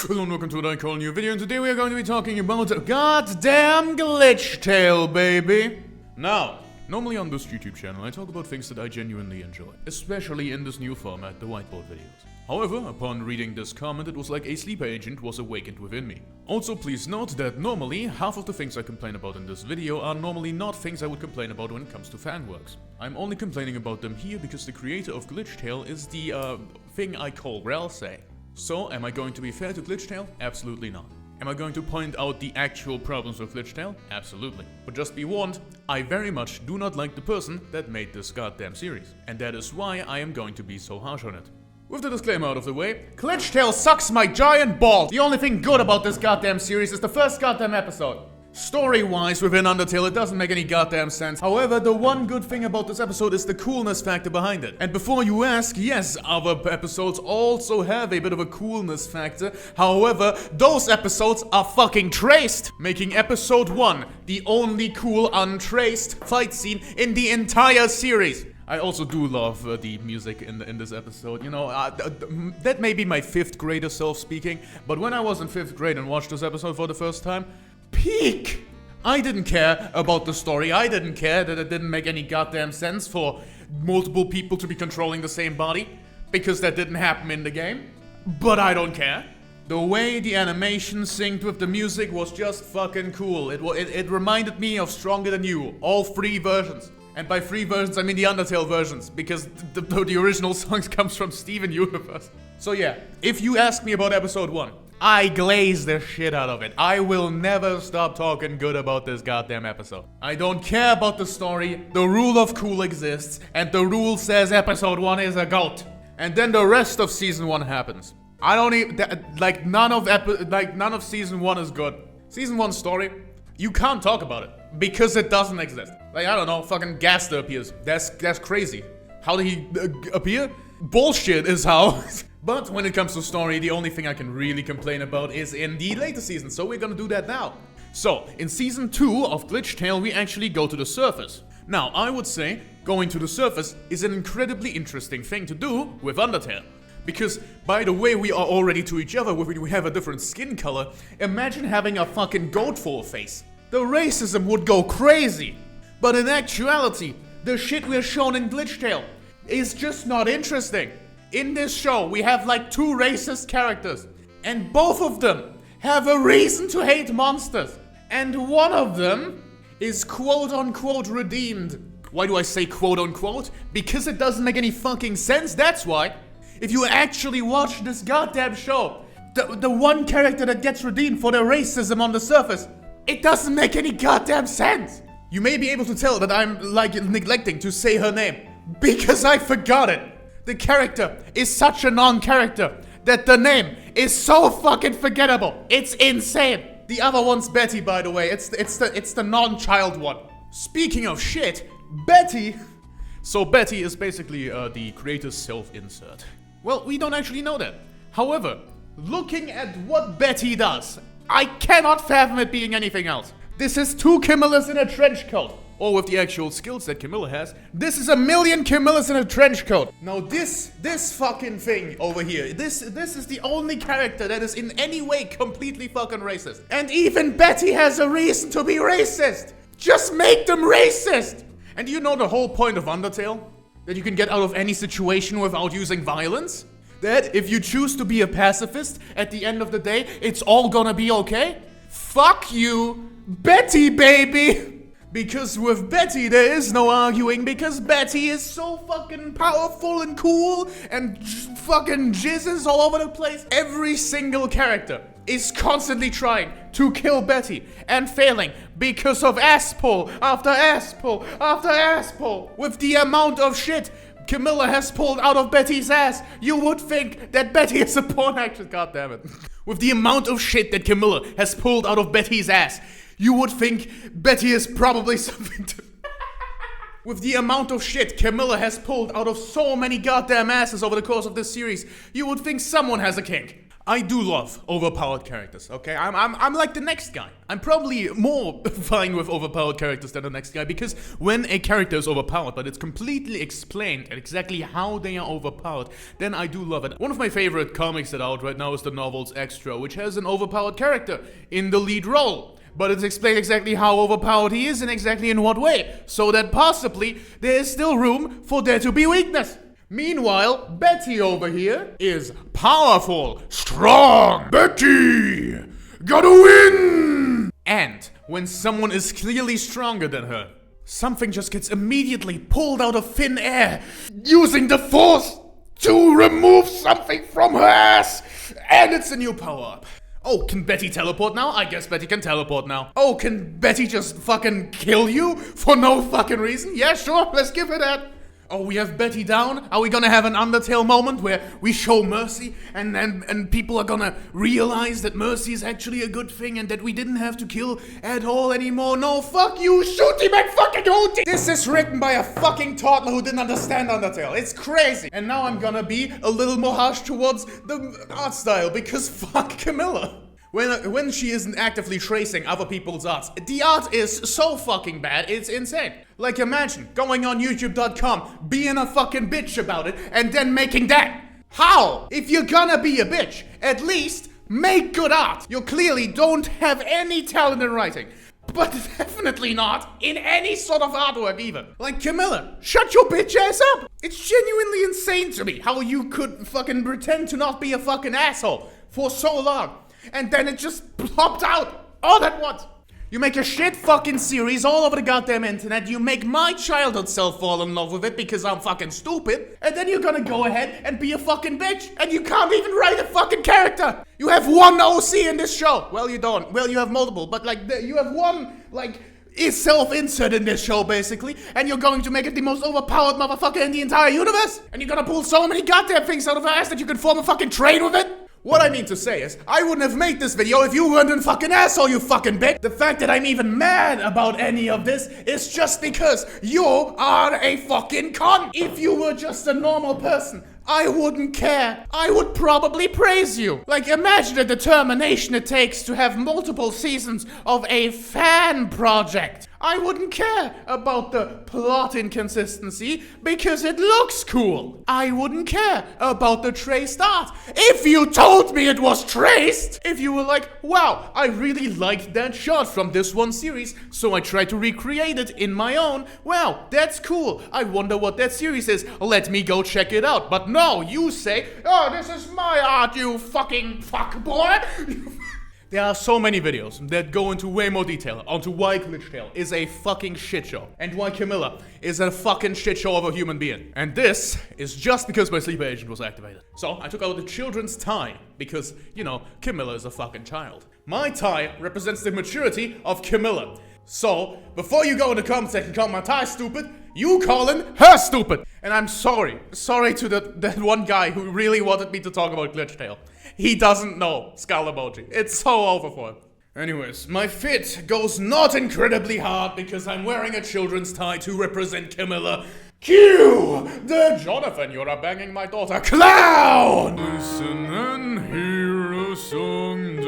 Hello and welcome to a new video, and today we are going to be talking about goddamn Glitchtale, baby! Now, normally on this YouTube channel I talk about things that I genuinely enjoy, especially in this new format, the whiteboard videos. However, upon reading this comment, it was like a sleeper agent was awakened within me. Also, please note that normally, half of the things I complain about in this video are normally not things I would complain about when it comes to fanworks. I'm only complaining about them here because the creator of Glitchtale is the, thing I call Ralsei. So, am I going to be fair to Glitchtale? Absolutely not. Am I going to point out the actual problems with Glitchtale? Absolutely. But just be warned, I very much do not like the person that made this goddamn series. And that is why I am going to be so harsh on it. With the disclaimer out of the way, Glitchtale sucks my giant balls! The only thing good about this goddamn series is the first goddamn episode. Story-wise, within Undertale, it doesn't make any goddamn sense. However, the one good thing about this episode is the coolness factor behind it. And before you ask, yes, other episodes also have a bit of a coolness factor. However, those episodes are fucking traced, making episode 1 the only cool untraced fight scene in the entire series. I also do love the music in this episode. You know, that may be my 5th grader self speaking, but when I was in 5th grade and watched this episode for the first time, peak! I didn't care about the story. I didn't care that it didn't make any goddamn sense for multiple people to be controlling the same body, because that didn't happen in the game. But I don't care. The way the animation synced with the music was just fucking cool. It reminded me of Stronger Than You, all 3 versions. And by 3 versions, I mean the Undertale versions, because the original songs comes from Steven Universe. So yeah, if you ask me about episode 1, I glaze the shit out of it. I will never stop talking good about this goddamn episode. I don't care about the story, the rule of cool exists, and the rule says episode 1 is a GOAT. And then the rest of season 1 happens. I don't even, none of season 1 is good. Season 1 story, you can't talk about it, because it doesn't exist. Like, I don't know, fucking Gaster appears. That's crazy. How did he appear? Bullshit is how. But when it comes to story, the only thing I can really complain about is in the later seasons, so we're gonna do that now. So, in season 2 of Glitchtale, we actually go to the surface. Now, I would say, going to the surface is an incredibly interesting thing to do with Undertale. Because, by the way we are already to each other, when we have a different skin color, imagine having a fucking goat for a face. The racism would go crazy. But in actuality, the shit we're shown in Glitchtale is just not interesting. In this show, we have like 2 racist characters, and both of them have a reason to hate monsters. And one of them is quote-unquote redeemed. Why do I say quote-unquote? Because it doesn't make any fucking sense, that's why. If you actually watch this goddamn show, the one character that gets redeemed for their racism on the surface, it doesn't make any goddamn sense. You may be able to tell that I'm like neglecting to say her name, because I forgot it. The character is such a non-character that the name is so fucking forgettable. It's insane. The other one's Betty, by the way. It's the non-child one. Speaking of shit, Betty. So Betty is basically the creator's self-insert. Well, we don't actually know that. However, looking at what Betty does, I cannot fathom it being anything else. This is 2 Camillas in a trench coat. Or with the actual skills that Camilla has, this is 1,000,000 Camillas in a trench coat. Now this fucking thing over here, this is the only character that is in any way completely fucking racist. And even Betty has a reason to be racist. Just make them racist. And do you know the whole point of Undertale? That you can get out of any situation without using violence? That if you choose to be a pacifist, at the end of the day, it's all gonna be okay? Fuck you, Betty, baby! Because with Betty, there is no arguing, because Betty is so fucking powerful and cool and fucking jizzes all over the place. Every single character is constantly trying to kill Betty and failing because of ass pull after ass pull after ass pull. With the amount of shit Camilla has pulled out of Betty's ass, you would think that Betty is a porn actress. God damn it. With the amount of shit that Camilla has pulled out of Betty's ass, you would think Betty is probably something to... With the amount of shit Camilla has pulled out of so many goddamn asses over the course of this series, you would think someone has a kink. I do love overpowered characters, okay? I'm like the next guy. I'm probably more fine with overpowered characters than the next guy, because when a character is overpowered, but it's completely explained exactly how they are overpowered, then I do love it. One of my favorite comics that are out right now is the novel's Extra, which has an overpowered character in the lead role. But it's explained exactly how overpowered he is and exactly in what way, so that possibly there is still room for there to be weakness. Meanwhile, Betty over here is powerful, strong. Betty! Gotta win! And when someone is clearly stronger than her, something just gets immediately pulled out of thin air, using the force to remove something from her ass. And it's a new power-up. Oh, can Betty teleport now? I guess Betty can teleport now. Oh, can Betty just fucking kill you for no fucking reason? Yeah, sure, let's give her that. Oh, we have Betty down? Are we gonna have an Undertale moment where we show mercy and people are gonna realize that mercy is actually a good thing and that we didn't have to kill at all anymore? No, fuck you, shoot him and fucking hoot him! This is written by a fucking toddler who didn't understand Undertale. It's crazy. And now I'm gonna be a little more harsh towards the art style because fuck Camilla. When she isn't actively tracing other people's arts, the art is so fucking bad, it's insane. Like imagine going on YouTube.com, being a fucking bitch about it, and then making that. How? If you're gonna be a bitch, at least make good art. You clearly don't have any talent in writing. But definitely not in any sort of artwork either. Like Camilla, shut your bitch ass up. It's genuinely insane to me how you could fucking pretend to not be a fucking asshole for so long. And then it just plopped out all at once. You make a shit fucking series all over the goddamn internet. You make my childhood self fall in love with it because I'm fucking stupid. And then you're gonna go ahead and be a fucking bitch. And you can't even write a fucking character. You have one OC in this show. Well, you don't. Well, you have multiple. But like, you have one, like, is self-insert in this show, basically. And you're going to make it the most overpowered motherfucker in the entire universe. And you're gonna pull so many goddamn things out of her ass that you can form a fucking train with it. What I mean to say is, I wouldn't have made this video if you weren't a fucking asshole, you fucking bitch. The fact that I'm even mad about any of this is just because you are a fucking cunt. If you were just a normal person, I wouldn't care. I would probably praise you. Like, imagine the determination it takes to have multiple seasons of a fan project. I wouldn't care about the plot inconsistency because it looks cool. I wouldn't care about the traced art. If you told me it was traced, if you were like, wow, I really liked that shot from this one series, so I tried to recreate it in my own, wow, that's cool. I wonder what that series is. Let me go check it out. But no, you say, oh, this is my art, you fucking fuckboy. There are so many videos that go into way more detail onto why Glitchtale is a fucking shit show and why Camilla is a fucking shit show of a human being. And this is just because my sleeper agent was activated. So I took out the children's tie because, you know, Camilla is a fucking child. My tie represents the maturity of Camilla. So, before you go in the comment section and call my tie stupid, you calling her stupid. And I'm sorry. Sorry to that one guy who really wanted me to talk about Glitchtale. He doesn't know skull emoji. It's so over for him. Anyways, my fit goes not incredibly hard because I'm wearing a children's tie to represent Camilla. Cue the Jonathan, you're banging my daughter clown! Listen and hear a song.